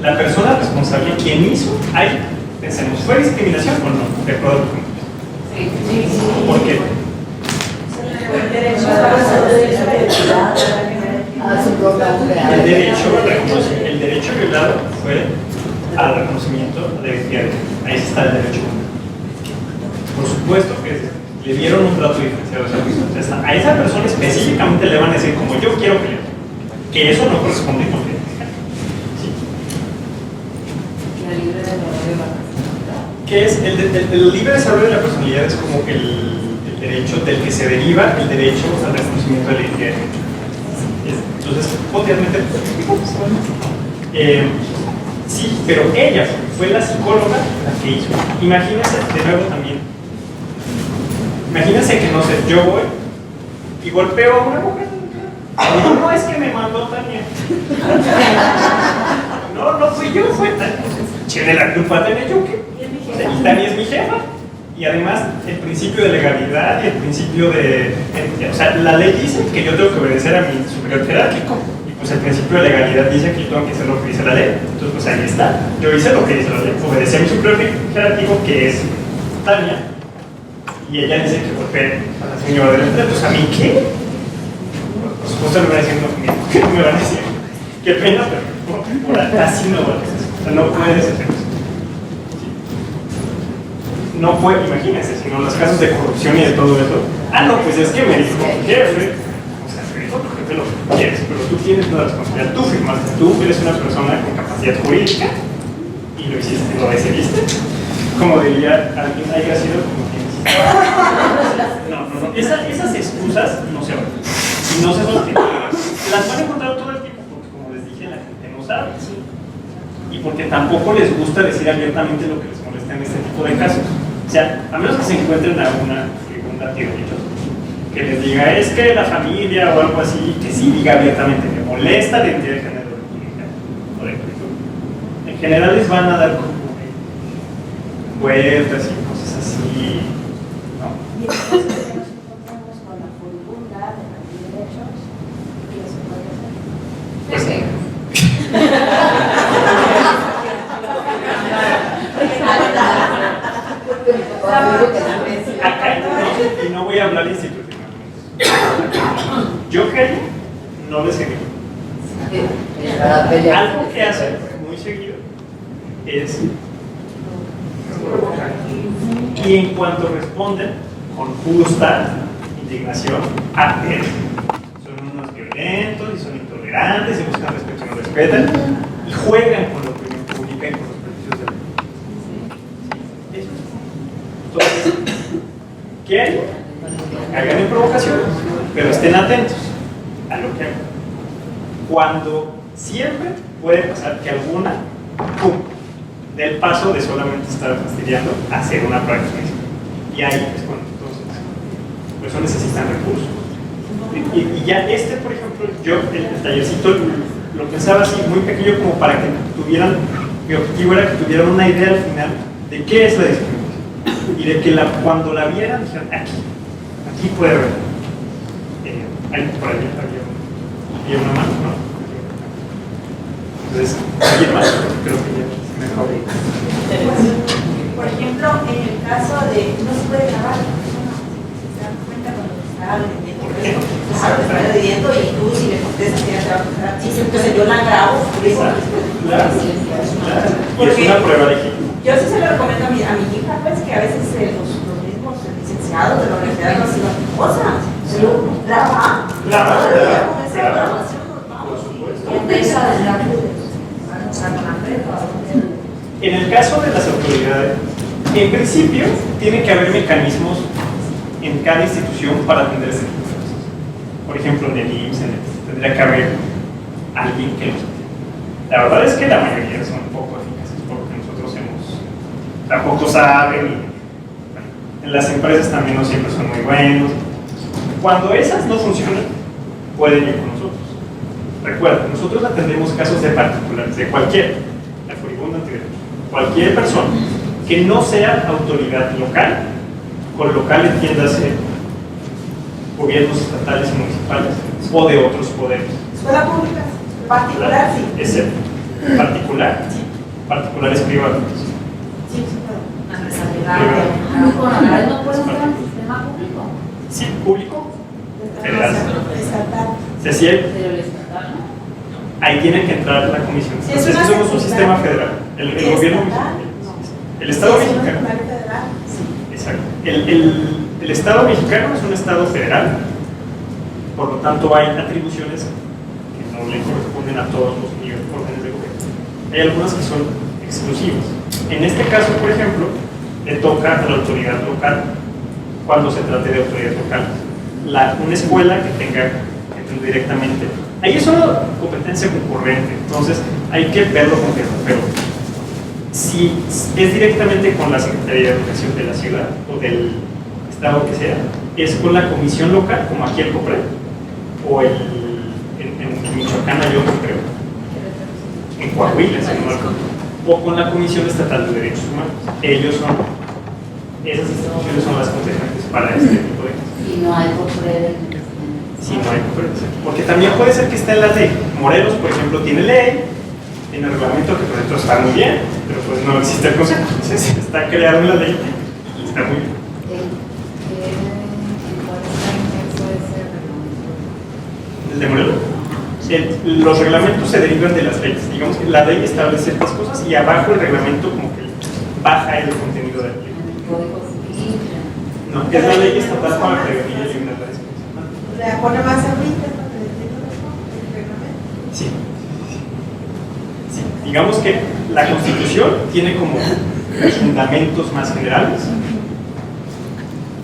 la persona responsable, quien hizo, hay, pensemos, ¿fue discriminación o no? De acuerdo con Sí. ¿por qué? El derecho a la salud. El derecho violado fue al reconocimiento de identidad. Ahí está el derecho. Por supuesto que le dieron un trato diferenciado a esa persona. A esa persona específicamente le van a decir, como yo quiero que eso no corresponde con él. La libre desarrollo de la personalidad. ¿Qué es? El libre desarrollo de la personalidad es como el derecho del que se deriva el derecho al reconocimiento de la identidad. Entonces, potencialmente, sí, pero ella fue la psicóloga la que hizo. Imagínense, de nuevo también, imagínense que, no sé, yo voy y golpeo a una mujer. No es que me mandó Tania. No fui yo, fue Tania. Tiene la culpa de Tania, ¿yo qué? Y Tania es mi jefa. Y además, el principio de legalidad y el principio de... O sea, la ley dice que yo tengo que obedecer a mi superior jerárquico. Y pues el principio de legalidad dice que yo tengo que hacer lo que dice la ley. Entonces, pues ahí está. Yo hice lo que dice la ley. Obedecí a mi superior jerárquico, que es Tania. Y ella dice que golpee a la señora del empleo. Entonces, ¿a mí qué? Por supuesto me van diciendo, ¿qué me van a decir? Qué pena, pero por así no va a ser. O sea, no puedes hacer eso. No fue, imagínense, sino los casos de corrupción y de todo eso. No, pues es que me dijo tu jefe. O sea, me dijo tu jefe lo que quieres, pero tú tienes una responsabilidad. Tú firmaste, tú eres una persona con capacidad jurídica y lo hiciste, lo decidiste. Como diría alguien, hay sido como tienes. No. Esas excusas no se van. Y no se van. Las van a encontrar todo el tiempo, porque como les dije, la gente no sabe. Y porque tampoco les gusta decir abiertamente lo que les molesta en este tipo de casos. O sea, a menos que se encuentren a una figura de derechos que les diga, es que la familia o algo así, que sí diga abiertamente, me molesta la identidad de género o de cultura. En general les van a dar como vueltas y cosas así, ¿no? Y entonces nos encontramos con la furibunda de los derechos y eso puede ser. Pues acá y no voy a hablar institucionalmente. Yo quería, no les quería. Algo que hacen muy seguido es provocar. Y en cuanto responden con justa indignación, son unos violentos y son intolerantes y buscan respeto y no respetan y juegan con la opinión pública y con los prejuicios de la gente. Entonces, ¿qué hay? Hagan en provocación, pero estén atentos a lo que hagan. Cuando siempre puede pasar que alguna del paso de solamente estar fastidiando a hacer una práctica. Y ahí es cuando entonces, por eso necesitan recursos. Y ya por ejemplo, yo el tallercito lo pensaba así, muy pequeño, como para que tuvieran, mi objetivo era que tuvieran una idea al final de qué es la discriminación. Y de que cuando la vieran, dijeran, aquí puede haber. Por ahí había una mano, ¿no? Entonces, ¿alguien más? Creo que ya me mejor. Por ejemplo, en el caso de no se puede grabar, se dan cuenta cuando se está vendiendo. Claro, está vendiendo y tú si le contestas que ya te va a contestar. Sí, entonces yo la grabo. Claro. Y es una prueba de equipo. Yo sí se lo recomiendo a mi hija, pues que a veces los mismos licenciados de la universidad no hacen cosas. Se lo graba. En el caso de las autoridades, en principio tiene que haber mecanismos en cada institución para atender ese tipo de cosas. Por ejemplo, en el IMSS tendría que haber alguien que los atienda. La verdad es que la mayoría son poco eficaces porque nosotros tampoco saben. En las empresas también no siempre son muy buenos. Cuando esas no funcionan, pueden ir con nosotros. Recuerda, nosotros atendemos casos de particulares, de cualquier persona que no sea autoridad local, con local entiéndase gobiernos estatales y municipales o de otros poderes. Escuela pública, particular, sí. Excepto particular, particulares privados. Sí, sí puede. ¿No puede ser un sistema público? Sí, público, federal. Estatal. Pero el estatal no. Ahí tiene que entrar la comisión. Sí, Entonces, somos un sistema federal. El gobierno mexicano. El Estado mexicano. Exacto. El Estado mexicano es un Estado federal, por lo tanto hay atribuciones que no le corresponden a todos los niveles órdenes de gobierno. Hay algunas que son exclusivas. En este caso, por ejemplo, le toca a la autoridad local, cuando se trate de autoridad local, una escuela que tenga directamente. Ahí es una competencia concurrente, entonces hay que verlo con tiempo, pero si es directamente con la Secretaría de Educación de la ciudad o del estado que sea, es con la comisión local, como aquí el COPRED, o en Michoacán hay otro, creo, en Coahuila, o con la Comisión Estatal de Derechos Humanos. Esas instituciones son las competentes para este tipo de cosas. Y no hay COPRED. Sí, no hay COPRED. Porque también puede ser que esté en la ley. Morelos, por ejemplo, tiene ley, tiene reglamento que por dentro está muy bien, pero pues no existe el consejo. Entonces está creado en la ley y está muy bien. ¿El de Morelos? Los reglamentos se derivan de las leyes. Digamos que la ley establece ciertas cosas y abajo el reglamento como que baja el contenido de la ley. No, es la ley estatal para prevenir y eliminar la discriminación. Le pone más ahorita para el reglamento. Sí. Digamos que la Constitución tiene como fundamentos más generales.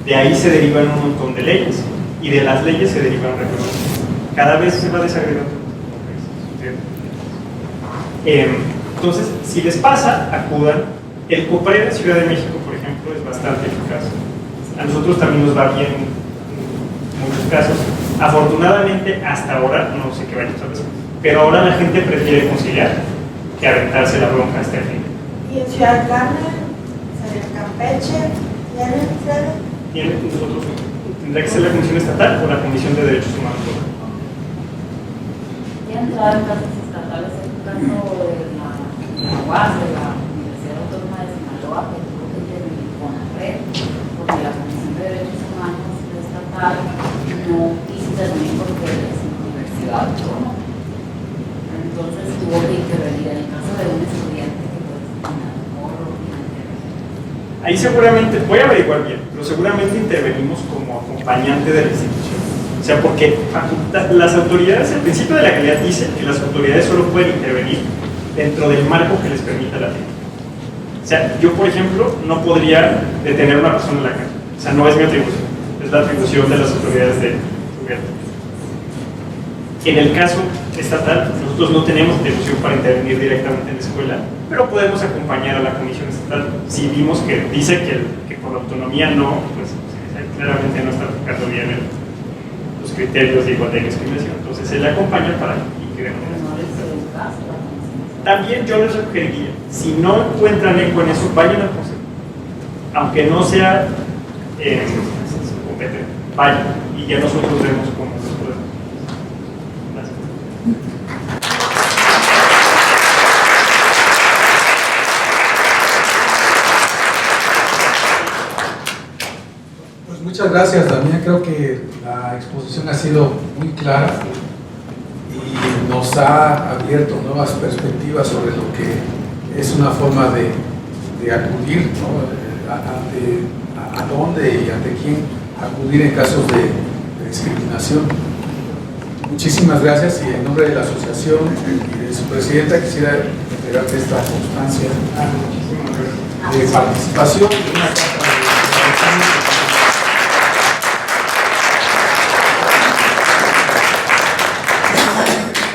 De ahí se derivan un montón de leyes y de las leyes se derivan reglamentos. Cada vez se va desagregando. Entonces, si les pasa, acudan. El COPRED de Ciudad de México, por ejemplo, es bastante eficaz. A nosotros también nos va bien en muchos casos. Afortunadamente, hasta ahora, no sé qué vaya a pasar, pero ahora la gente prefiere conciliar que aventarse la bronca hasta el fin. ¿Y en Ciudad Carmen, en Campeche, tienen ustedes? Nosotros tendrá que ser la Comisión Estatal o la Comisión de Derechos Humanos. ¿Ya entrado en casos estatales el caso de la UAS, de la Universidad Autónoma de Sinaloa, que tuvo que intervenir con la red, porque la Comisión de Derechos Humanos estatal no quiso intervenir porque es una universidad autónoma? Ahí seguramente, voy a averiguar bien, pero seguramente intervenimos como acompañante de la institución. O sea, porque las autoridades, el principio de la calidad dice que las autoridades solo pueden intervenir dentro del marco que les permita la ley. O sea, yo, por ejemplo, no podría detener a una persona en la calle. O sea, no es mi atribución, es la atribución de las autoridades de gobierno. En el caso estatal, nosotros no tenemos atribución para intervenir directamente en la escuela, pero podemos acompañar a la comisión estatal. Si vimos que dice que por autonomía no, pues claramente no está aplicando bien los criterios de igualdad y discriminación. Entonces se le acompaña para que den También yo les sugeriría, si no encuentran eco en eso, vayan al consejo. Aunque no sea competente, vayan y ya nosotros vemos cómo nos podemos. Gracias. Pues muchas gracias, Damián. Creo que la exposición ha sido muy clara y nos ha abierto nuevas perspectivas sobre lo que es una forma de acudir, ¿no? A dónde y ante quién acudir en casos de discriminación. Muchísimas gracias, y en nombre de la asociación y de su presidenta quisiera entregarte esta constancia de participación y una carta de